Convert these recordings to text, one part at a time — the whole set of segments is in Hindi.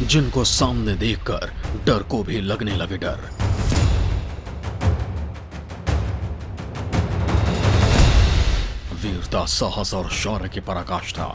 जिनको सामने देखकर डर को भी लगने लगे डर। वीरता, साहस और शौर्य की पराकाष्ठा।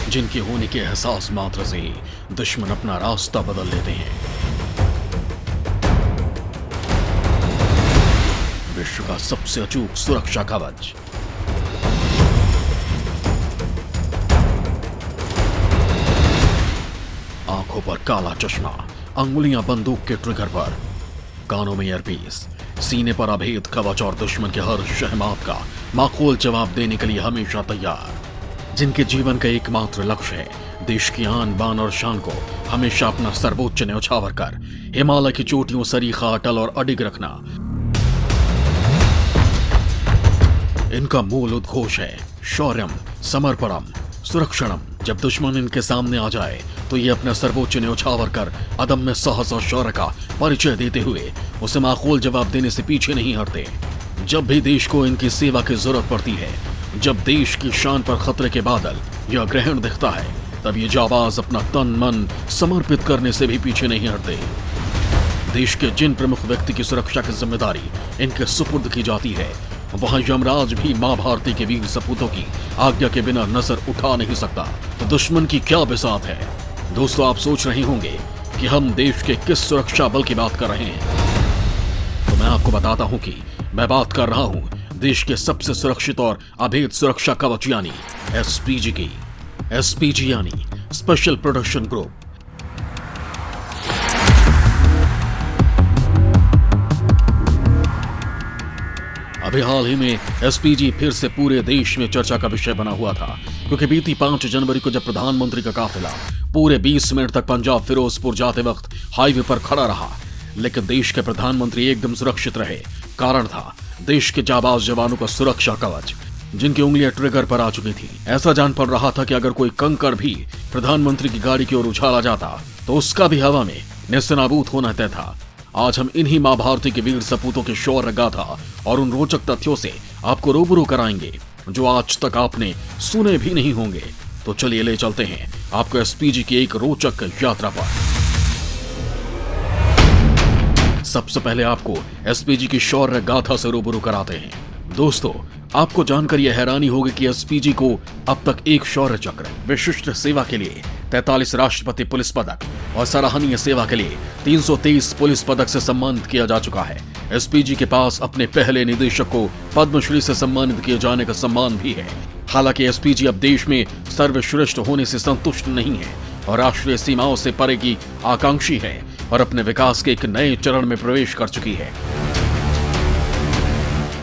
जिनके होने के एहसास मात्र से ही दुश्मन अपना रास्ता बदल लेते हैं। विश्व का सबसे अचूक सुरक्षा कवच। आंखों पर काला चश्मा, अंगुलियां बंदूक के ट्रिगर पर, कानों में ईयरपीस, सीने पर अभेद कवच और दुश्मन के हर शहमात का माकूल जवाब देने के लिए हमेशा तैयार। जिनके जीवन का एकमात्र लक्ष्य है देश की आन बान और शान को हमेशा अपना सर्वोच्च न्यौछावर कर हिमालय की चोटियों सरीखा, अटल और अडिग रखना। इनका मूल उद्घोष है शौर्यम, समर्पणम, सुरक्षणम। जब दुश्मन इनके सामने आ जाए तो ये अपना सर्वोच्च न्यौछावर कर अदम्य साहस और शौर्य का परिचय देते हुए उसे माकूल जवाब देने से पीछे नहीं हटते। जब भी देश को इनकी सेवा की जरूरत पड़ती है, जब देश की शान पर खतरे के बादल या ग्रहण दिखता है, तब ये जाबाज अपना तन मन समर्पित करने से भी पीछे नहीं हटते। देश के जिन प्रमुख व्यक्ति की सुरक्षा की जिम्मेदारी इनके सुपुर्द की जाती है, वहां यमराज भी मां भारती के वीर सपूतों की आज्ञा के बिना नजर उठा नहीं सकता। तो दुश्मन की क्या बिसात है। दोस्तों, आप सोच रहे होंगे कि हम देश के किस सुरक्षा बल की बात कर रहे हैं। तो मैं आपको बताता हूं कि मैं बात कर रहा हूं देश के सबसे सुरक्षित और अभेद सुरक्षा कवच यानी एसपीजी की। एसपीजी यानी स्पेशल प्रोडक्शन ग्रुप। अभी हाल ही में एसपीजी फिर से पूरे देश में चर्चा का विषय बना हुआ था, क्योंकि बीती 5 जनवरी को जब प्रधानमंत्री का काफिला पूरे 20 मिनट तक पंजाब फिरोजपुर जाते वक्त हाईवे पर खड़ा रहा, लेकिन देश के प्रधानमंत्री एकदम सुरक्षित रहे। कारण था देश के जाबाज जवानों का सुरक्षा कवच, जिनकी उंगलियां ट्रिगर पर आ चुकी थी। ऐसा जान पड़ रहा था कि अगर कोई कंकड़ भी प्रधानमंत्री की गाड़ी की ओर उछाला जाता तो उसका भी हवा में नेस्तनाबूद होना तय था। आज हम इन्हीं मां भारती के वीर सपूतों के शौर्य गाथा और उन रोचक तथ्यों से आपको रूबरू कराएंगे जो आज तक आपने सुने भी नहीं होंगे। तो चलिए ले चलते हैं आपको एसपीजी की एक रोचक यात्रा पर। सबसे पहले आपको एसपीजी की शौर्य गाथा से रूबरू कराते हैं। दोस्तों, आपको जानकर यह हैरानी होगी कि एसपीजी को अब तक एक शौर्य चक्र, विशिष्ट सेवा के लिए 43 राष्ट्रपति पुलिस पदक और सराहनीय सेवा के लिए 323 पुलिस पदक से सम्मानित किया जा चुका है। एसपीजी के पास अपने पहले निदेशक को पद्मश्री से सम्मानित किए जाने का सम्मान भी है। हालांकि एसपीजी अब देश में सर्वश्रेष्ठ होने से संतुष्ट नहीं है और राष्ट्रीय सीमाओं से परे की आकांक्षी है और अपने विकास के एक नए चरण में प्रवेश कर चुकी है।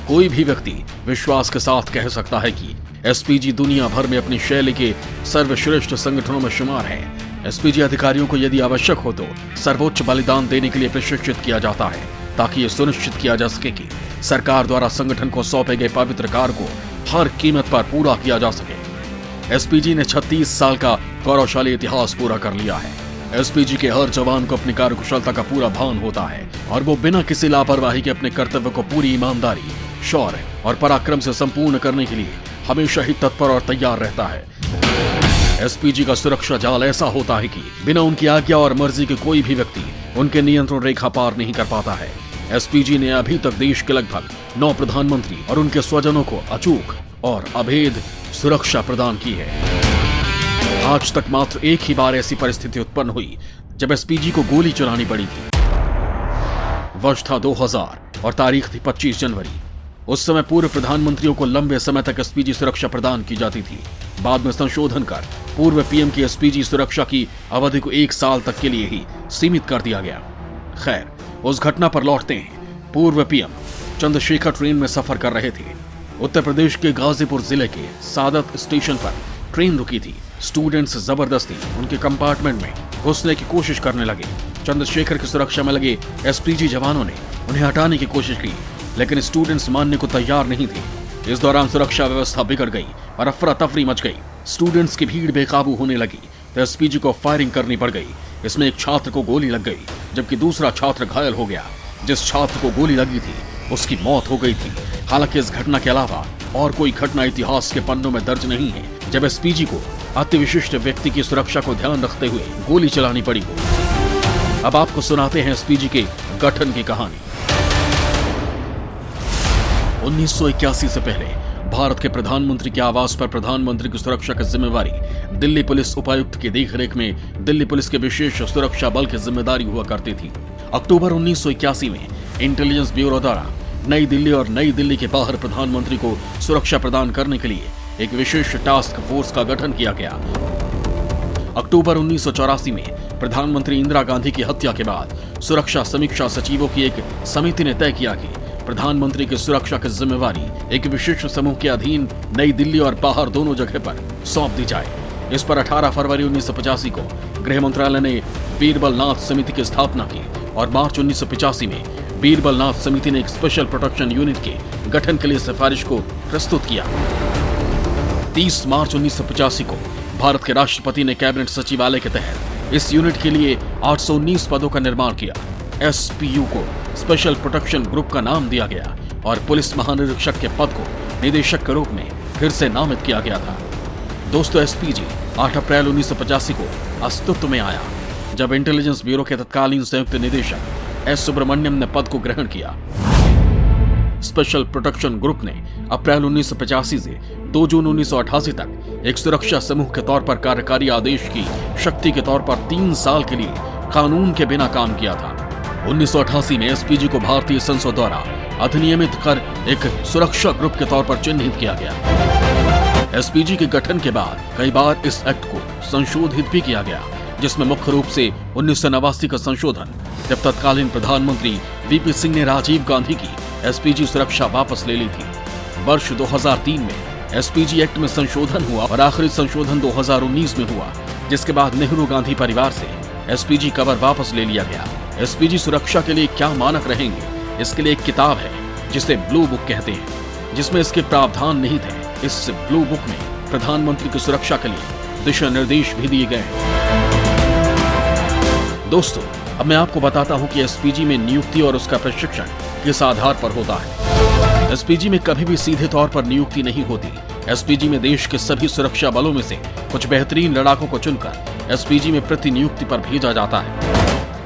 कोई भी व्यक्ति विश्वास के साथ कह सकता है कि एसपीजी दुनिया भर में अपनी शैली के सर्वश्रेष्ठ संगठनों में शुमार है। एसपीजी अधिकारियों को यदि आवश्यक हो तो सर्वोच्च बलिदान देने के लिए प्रशिक्षित किया जाता है, ताकि ये सुनिश्चित किया जा सके कि सरकार द्वारा संगठन को सौंपे गए पवित्र कार्य को हर कीमत पर पूरा किया जा सके। एसपीजी ने 36 साल का गौरवशाली इतिहास पूरा कर लिया है। एसपीजी के हर जवान को अपनी कार्यकुशलता का पूरा भान होता है और वो बिना किसी लापरवाही के अपने कर्तव्य को पूरी ईमानदारी, शौर्य और पराक्रम से संपूर्ण करने के लिए हमेशा ही तत्पर और तैयार रहता है। एसपीजी का सुरक्षा जाल ऐसा होता है कि बिना उनकी आज्ञा और मर्जी के कोई भी व्यक्ति उनके नियंत्रण रेखा पार नहीं कर पाता है। एसपीजी ने अभी तक देश के लगभग 9 प्रधानमंत्री और उनके स्वजनों को अचूक और अभेद सुरक्षा प्रदान की है। आज तक मात्र एक ही बार ऐसी परिस्थिति उत्पन्न हुई जब एसपीजी को गोली चलानी पड़ी थी। वर्ष था 2000 और तारीख थी 25 जनवरी। उस समय पूर्व प्रधानमंत्रियों को लंबे समय तक एसपीजी सुरक्षा प्रदान की जाती थी। बाद में संशोधन कर पूर्व पीएम की एसपीजी सुरक्षा की अवधि को 1 साल तक के लिए ही सीमित कर दिया गया। खैर, उस घटना पर लौटते हैं। पूर्व पीएम चंद्रशेखर ट्रेन में सफर कर रहे थे। उत्तर प्रदेश के गाजीपुर जिले के सादत स्टेशन पर ट्रेन रुकी थी। स्टूडेंट्स जबरदस्ती उनके कंपार्टमेंट में घुसने की कोशिश करने लगे। चंद्रशेखर की सुरक्षा में लगे एसपीजी जवानों ने उन्हें हटाने की कोशिश की, लेकिन स्टूडेंट्स मानने को तैयार नहीं थे। इस दौरान सुरक्षा व्यवस्था बिगड़ गई और अफरा तफरी मच गई। स्टूडेंट्स की भीड़ बेकाबू होने लगी तो एसपीजी को फायरिंग करनी पड़ गई। इसमें एक छात्र को गोली लग गई, जबकि दूसरा छात्र घायल हो गया। जिस छात्र को गोली लगी थी उसकी मौत हो गई थी। हालांकि इस घटना के अलावा और कोई घटना इतिहास के पन्नों में दर्ज नहीं है जब एसपीजी को अति विशिष्ट व्यक्ति की सुरक्षा को ध्यान रखते हुए गोली चलानी पड़ी हो। अब आपको सुनाते हैं एसपीजी के गठन की कहानी। 1981 से पहले भारत के प्रधानमंत्री के आवास पर प्रधानमंत्री की सुरक्षा की जिम्मेवारी दिल्ली पुलिस उपायुक्त की देखरेख में दिल्ली पुलिस के विशेष सुरक्षा बल की जिम्मेदारी हुआ करती थी। अक्टूबर 1981 में इंटेलिजेंस ब्यूरो द्वारा नई दिल्ली और नई दिल्ली के बाहर प्रधानमंत्री को सुरक्षा प्रदान करने के लिए एक विशेष टास्क फोर्स का गठन किया गया। अक्टूबर 1984 में प्रधानमंत्री इंदिरा गांधी की हत्या के बाद सुरक्षा समीक्षा सचिवों की एक समिति ने तय किया कि प्रधानमंत्री की सुरक्षा की जिम्मेवारी एक विशेष समूह के अधीन नई दिल्ली और बाहर दोनों जगह पर सौंप दी जाए। इस पर 18 फरवरी 1985 को गृह मंत्रालय ने बीरबल नाथ समिति की स्थापना की और मार्च 1985 में बीरबल नाथ समिति ने एक स्पेशल प्रोटेक्शन यूनिट के गठन के लिए सिफारिश को प्रस्तुत किया। 30 मार्च 1985 को भारत के राष्ट्रपति ने कैबिनेट सचिवालय के तहत इस यूनिट के लिए 819 पदों का निर्माण किया। एसपीयू को स्पेशल प्रोटेक्शन ग्रुप का नाम दिया गया और पुलिस महानिरीक्षक के पद को निदेशक के रूप में फिर से नामित किया गया था। दोस्तों, एसपीजी 8 अप्रैल 1985 को अस्तित्व में आया जब इंटेलिजेंस ब्यूरो के तत्कालीन संयुक्त निदेशक एस सुब्रमण्यम ने पद को ग्रहण किया। स्पेशल प्रोटेक्शन ग्रुप ने अप्रैल 1985 से 2 जून 1988 तक एक सुरक्षा समूह के तौर पर कार्यकारी आदेश की शक्ति के तौर पर 3 साल के लिए कानून के बिना काम किया था। 1988 में एसपीजी को भारतीय संसद द्वारा अधिनियमित कर एक सुरक्षा ग्रुप के तौर पर चिन्हित किया गया। एसपीजी के गठन के बाद कई बार इस एक्ट को संशोधित भी किया गया, जिसमें मुख्य रूप से 1989 का संशोधन जब तत्कालीन प्रधानमंत्री वीपी सिंह ने राजीव गांधी की एसपीजी सुरक्षा वापस ले ली थी। वर्ष 2003 में एसपीजी एक्ट में संशोधन हुआ और आखिरी संशोधन 2019 में हुआ, जिसके बाद नेहरू गांधी परिवार से एसपीजी कवर वापस ले लिया गया। एसपीजी सुरक्षा के लिए क्या मानक रहेंगे, इसके लिए एक किताब है जिसे ब्लू बुक कहते हैं, जिसमें इसके प्रावधान निहित है। इस ब्लू बुक में प्रधानमंत्री की सुरक्षा के लिए दिशा निर्देश भी दिए गए हैं। दोस्तों, अब मैं आपको बताता हूं कि एसपीजी में नियुक्ति और उसका प्रशिक्षण किस आधार पर होता है। एसपीजी में कभी भी सीधे तौर पर नियुक्ति नहीं होती। एसपीजी में देश के सभी सुरक्षा बलों में से कुछ बेहतरीन लड़ाकों को चुनकर एसपीजी में प्रति नियुक्ति पर भेजा जाता है।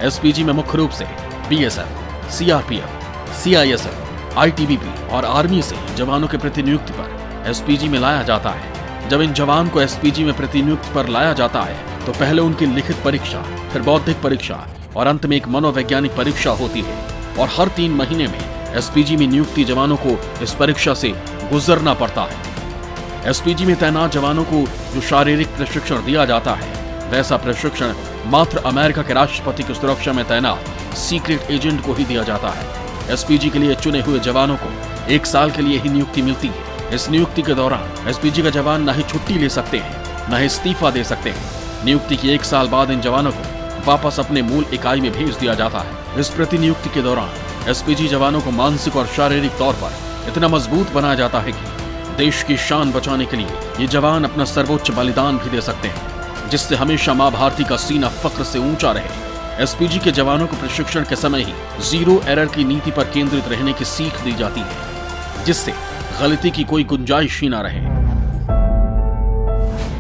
एसपीजी में मुख्य रूप से बीएसएफ, सीआरपीएफ, सीआईएसएफ, आईटीबीपी और आर्मी से जवानों के प्रति नियुक्ति पर एसपीजी में लाया जाता है। जब इन जवान को एसपीजी में प्रति नियुक्ति पर लाया जाता है तो पहले उनकी लिखित परीक्षा, फिर बौद्धिक परीक्षा और अंत में एक मनोवैज्ञानिक परीक्षा होती है और हर 3 महीने में एसपीजी में नियुक्ति जवानों को इस परीक्षा से गुजरना पड़ता है। एसपीजी में तैनात जवानों को जो शारीरिक प्रशिक्षण दिया जाता है, वैसा प्रशिक्षण मात्र अमेरिका के राष्ट्रपति की सुरक्षा में तैनात सीक्रेट एजेंट को ही दिया जाता है। एसपीजी के लिए चुने हुए जवानों को 1 साल के लिए ही नियुक्ति मिलती है। इस नियुक्ति के दौरान एसपीजी का जवान न ही छुट्टी ले सकते हैं, न ही इस्तीफा दे सकते हैं। नियुक्ति के 1 साल बाद इन जवानों को वापस अपने मूल इकाई में भेज दिया जाता है। इस प्रतिनियुक्ति के दौरान एसपीजी जवानों को मानसिक और शारीरिक तौर पर इतना मजबूत बनाया जाता है कि देश की शान बचाने के लिए ये जवान अपना सर्वोच्च बलिदान भी दे सकते हैं, जिससे हमेशा मां भारती का सीना फक्र से ऊंचा रहे। एसपीजी के जवानों को प्रशिक्षण के समय ही 0 एरर की नीति पर केंद्रित रहने की सीख दी जाती है, जिससे गलती की कोई गुंजाइश ही न रहे।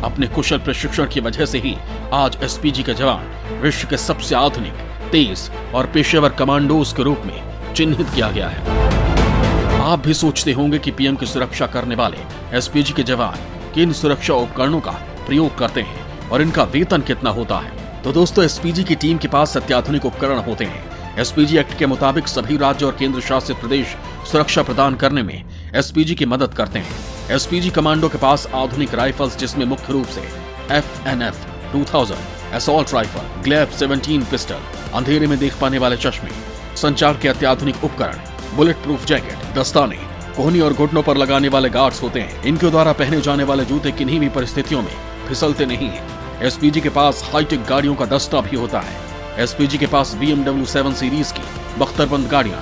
अपने कुशल प्रशिक्षण की वजह से ही आज एसपीजी के जवान विश्व के सबसे आधुनिक, तेज और पेशेवर कमांडोज के रूप में चिन्हित किया गया है। आप भी सोचते होंगे कि पीएम की सुरक्षा करने वाले एसपीजी के जवान किन सुरक्षा उपकरणों का प्रयोग करते हैं और इनका वेतन कितना होता है। तो दोस्तों, एसपीजी की टीम के पास अत्याधुनिक उपकरण होते हैं। एसपीजी एक्ट के मुताबिक सभी राज्य और केंद्र शासित प्रदेश सुरक्षा प्रदान करने में एसपीजी की मदद करते हैं। एसपीजी कमांडो के पास आधुनिक राइफल्स, जिसमें मुख्य रूप से FNF 2000 असॉल्ट राइफल, ग्लैब 17 पिस्टल, अंधेरे में देख पाने वाले चश्मे, संचार के अत्याधुनिक उपकरण, बुलेट प्रूफ जैकेट, दस्ताने, कोहनी और घुटनों पर लगाने वाले गार्ड्स होते हैं। इनके द्वारा पहने जाने वाले जूते किन्हीं भी परिस्थितियों में फिसलते नहीं हैं। एसपीजी के पास हाईटेक गाड़ियों का दस्ता भी होता है। एसपीजी के पास BMW 7 सीरीज की बख्तरबंद गाड़ियां,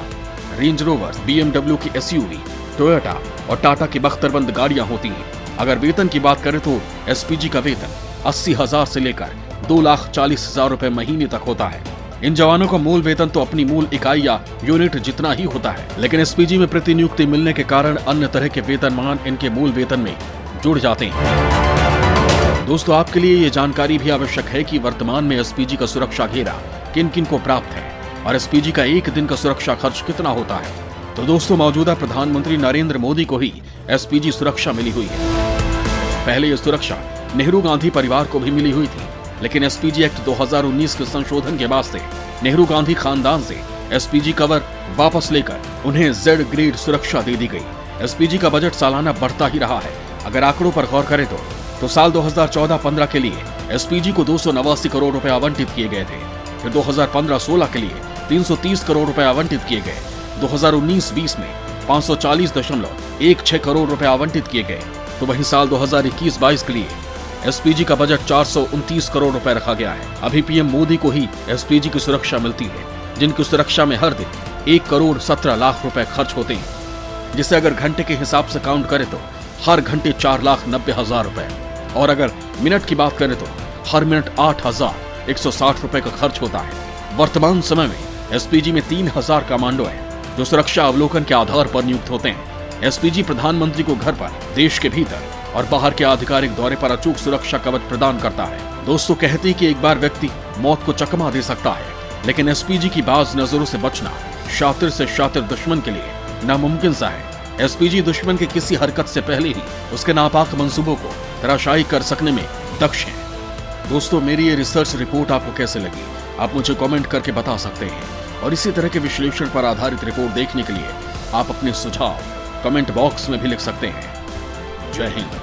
रेंज रोवर, BMW की SUV, टोयोटा और टाटा की बख्तरबंद गाड़ियां होती हैं। अगर वेतन की बात करें तो एसपीजी का वेतन 80,000 से लेकर 2,40,000 रुपए महीने तक होता है। इन जवानों का मूल वेतन तो अपनी मूल इकाई या यूनिट जितना ही होता है, लेकिन एसपीजी में प्रतिनियुक्ति मिलने के कारण अन्य तरह के वेतनमान इनके मूल वेतन में जुड़ जाते हैं। दोस्तों, आपके लिए ये जानकारी भी आवश्यक है कि वर्तमान में एसपीजी का सुरक्षा घेरा किन किन को प्राप्त है और एसपीजी का एक दिन का सुरक्षा खर्च कितना होता है। तो दोस्तों, मौजूदा प्रधानमंत्री नरेंद्र मोदी को ही एसपीजी सुरक्षा मिली हुई है। पहले यह सुरक्षा नेहरू गांधी परिवार को भी मिली हुई थी, लेकिन एसपीजी एक्ट 2019 के संशोधन के बाद से नेहरू गांधी खानदान से एसपीजी कवर वापस लेकर उन्हें जेड ग्रेड सुरक्षा दे दी गई। एसपीजी का बजट सालाना बढ़ता ही रहा है। अगर आंकड़ों पर गौर करें तो साल 2014-15 के लिए एसपीजी को 289 करोड़ रुपए आवंटित किए गए थे। फिर 2015-16 के लिए 330 करोड़ रुपए आवंटित किए गए। 2019-20 में 540.16 करोड़ रुपए आवंटित किए गए। तो वहीं साल 2021-22 के लिए एसपीजी का बजट 429 करोड़ रुपए रखा गया है। अभी पीएम मोदी को ही एसपीजी की सुरक्षा मिलती है, जिनकी सुरक्षा में हर दिन 1 करोड़ 17 लाख रुपए खर्च होते हैं, जिसे अगर घंटे के हिसाब से काउंट करें तो हर घंटे 4,90,000 रुपए, और अगर मिनट की बात करें तो हर मिनट 8,160 रुपए का खर्च होता है। वर्तमान समय में एसपीजी में 3,000 कमांडो हैं, जो सुरक्षा अवलोकन के आधार पर नियुक्त होते हैं। एसपीजी प्रधानमंत्री को घर पर, देश के भीतर और बाहर के आधिकारिक दौरे पर अचूक सुरक्षा कवच प्रदान करता है। दोस्तों, कहते हैं कि एक बार व्यक्ति मौत को चकमा दे सकता है, लेकिन एसपीजी की बाज नजरों से बचना शातिर से शातिर दुश्मन के लिए नामुमकिन सा है। एसपीजी दुश्मन के किसी हरकत से पहले ही उसके नापाक मंसूबों को तराशाई कर सकने में दक्ष है। दोस्तों, मेरी ये रिसर्च रिपोर्ट आपको कैसे लगी, आप मुझे कमेंट करके बता सकते हैं। और इसी तरह के विश्लेषण पर आधारित रिपोर्ट देखने के लिए आप अपने सुझाव कमेंट बॉक्स में भी लिख सकते हैं। जय हिंद।